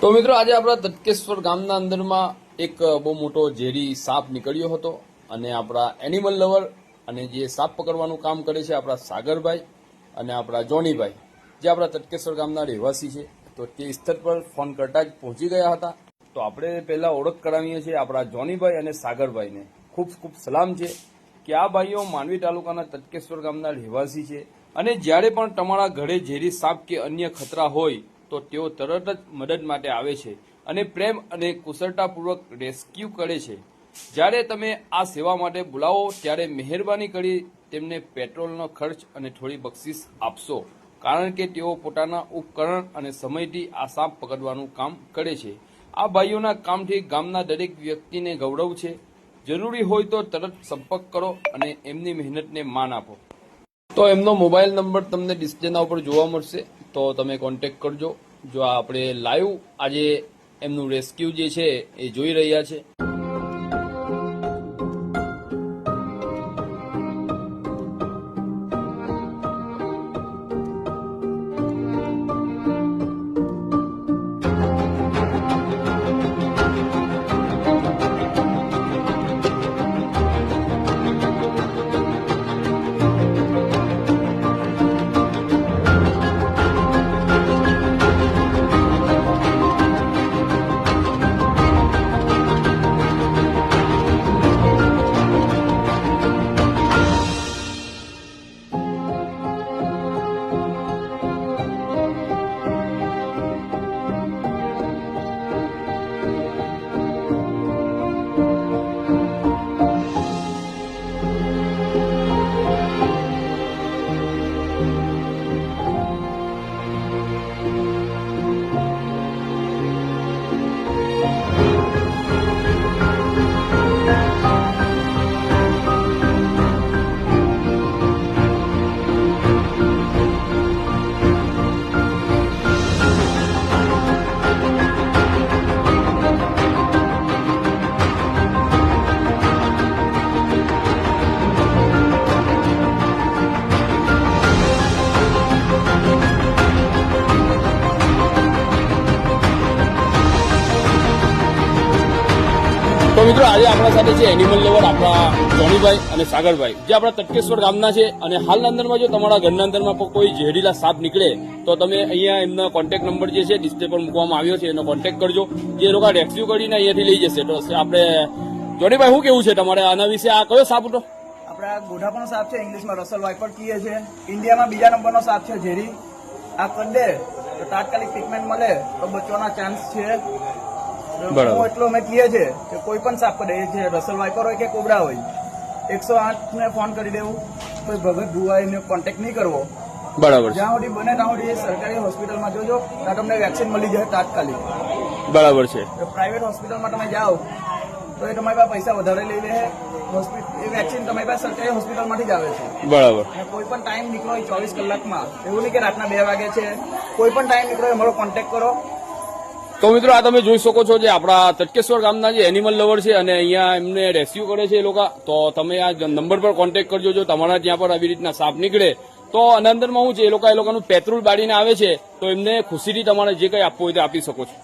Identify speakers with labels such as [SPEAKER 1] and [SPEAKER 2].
[SPEAKER 1] તો મિત્રો આજે આપણા તટકેશ્વર ગામના અંદરમાં એક બહુ મોટો ઝેરી સાપ નીકળ્યો હતો અને આપણા એનિમલ લવર અને જે સાપ પકડવાનું કામ કરે છે આપણા સાગરભાઈ અને આપણા જોનીભાઈ જે આપણા તટકેશ્વર ગામના રહેવાસી છે તો તે સ્થળ પર ફોન કરતા જ પહોંચી ગયા હતા। તો આપણે પહેલા ઓળખ કરાવીએ છીએ આપણા જોનીભાઈ અને સાગરભાઈને। ખૂબ ખૂબ સલામ છે કે આ ભાઈઓ માંડવી તાલુકાના તટકેશ્વર ગામના રહેવાસી છે અને જ્યારે પણ તમારા ઘરે ઝેરી સાપ કે અન્ય ખતરા હોય તો તેઓ તરત જ મદદ માટે આવે છે અને પ્રેમ અને કુશળતાપૂર્વક રેસ્ક્યુ કરે છે। જ્યારે તમે આ સેવા માટે બોલાવો ત્યારે મહેરબાની કરી તેમને પેટ્રોલનો ખર્ચ અને થોડી બક્ષિસ આપશો, કારણ કે તેઓ પોતાના ઉપકરણ અને સમયથી આ સાપ પકડવાનું કામ કરે છે। આ ભાઈઓના કામથી ગામના દરેક વ્યક્તિને ગૌરવ છે। જરૂરી હોય તો તરત સંપર્ક કરો અને એમની મહેનતને માન આપો। તો એમનો મોબાઈલ નંબર તમને ડિસ્પ્લેના ઉપર જોવા મળશે, તો તમે કોન્ટેક્ટ કરજો। જો આપણે લાઈવ આજે એમનું રેસ્ક્યુ જે છે એ જોઈ રહ્યા છે। તો મિત્રો આજે આપણા સાથે છે એનિમલ લવર આપણા જોનીભાઈ અને સાગરભાઈ જે આપણા તટકેશ્વર ગામના છે અને હાલના અંદરમાં જો તમારા ઘરના અંદરમાં કોઈ ઝેરીલા સાપ નીકળે તો તમે અહીંયા એમનો કોન્ટેક્ટ નંબર જે છે ડિસ્પ્લે પર મૂકવામાં આવ્યો છે એનો કોન્ટેક્ટ કરજો। જે લોકો રેસ્ક્યુ કરીને અહીંયાથી લઈ જશે। તો આપણે જોનીભાઈ શું કેવું છે તમારે આના વિશે? આ કયો સાપ હતો?
[SPEAKER 2] આપણા ગોઢાપણનો સાપ છે, ઇંગ્લિશમાં રસલ વાઇપર કહીએ છે। ઇન્ડિયામાં બીજા નંબરનો સાપ છે ઝેરી। આ કરી દે તો તાત્કાલિક ટ્રીટમેન્ટ મળે તો બચવાના ચાન્સ છે।
[SPEAKER 1] બરાબર,
[SPEAKER 2] એટલો અમે કહીએ છે કે કોઈ પણ સાપ કરે છે, રસલ વાઇપર હોય કે કોબરા હોય, 108 ને ફોન કરી દેવું, કોઈ ભગત ભુવા એને કોન્ટેક્ટ નહીં કરવો।
[SPEAKER 1] બરાબર,
[SPEAKER 2] જ્યાં સુધી બને ત્યાં સુધી સરકારી હોસ્પિટલમાં જોજો, ત્યાં તમને વેક્સિન મળી જાય તાત્કાલિક।
[SPEAKER 1] બરાબર છે।
[SPEAKER 2] પ્રાઇવેટ હોસ્પિટલમાં તમે જાઓ તો એ તમારી પાસે પૈસા વધારે લઈ લે। એ વેક્સિન તમારી પાસે સરકારી હોસ્પિટલમાંથી જ આવે છે।
[SPEAKER 1] બરાબર,
[SPEAKER 2] અને કોઈ પણ ટાઈમ નીકળો 24 કલાકમાં, એવું નહીં કે રાતના 2 વાગે છે, કોઈ પણ ટાઈમ નીકળો અમારો કોન્ટેક્ટ કરો।
[SPEAKER 1] તો મિત્રો આ તમે જોઈ શકો છો જે આપણા તટકેશ્વર ગામના જે એનિમલ લવર છે અને અહીંયા એમને રેસ્ક્યુ કરે છે એ લોકો। તો તમે આ નંબર પર કોન્ટેક્ટ કરજો જો તમારા ત્યાં પર આવી રીતના સાપ નીકળે તો અંદરમાં શું છે એ લોકોનું પેટ્રોલ બાળીને આવે છે, તો એમને ખુશીથી તમારે જે કંઈ આપવું હોય તે આપી શકો છો।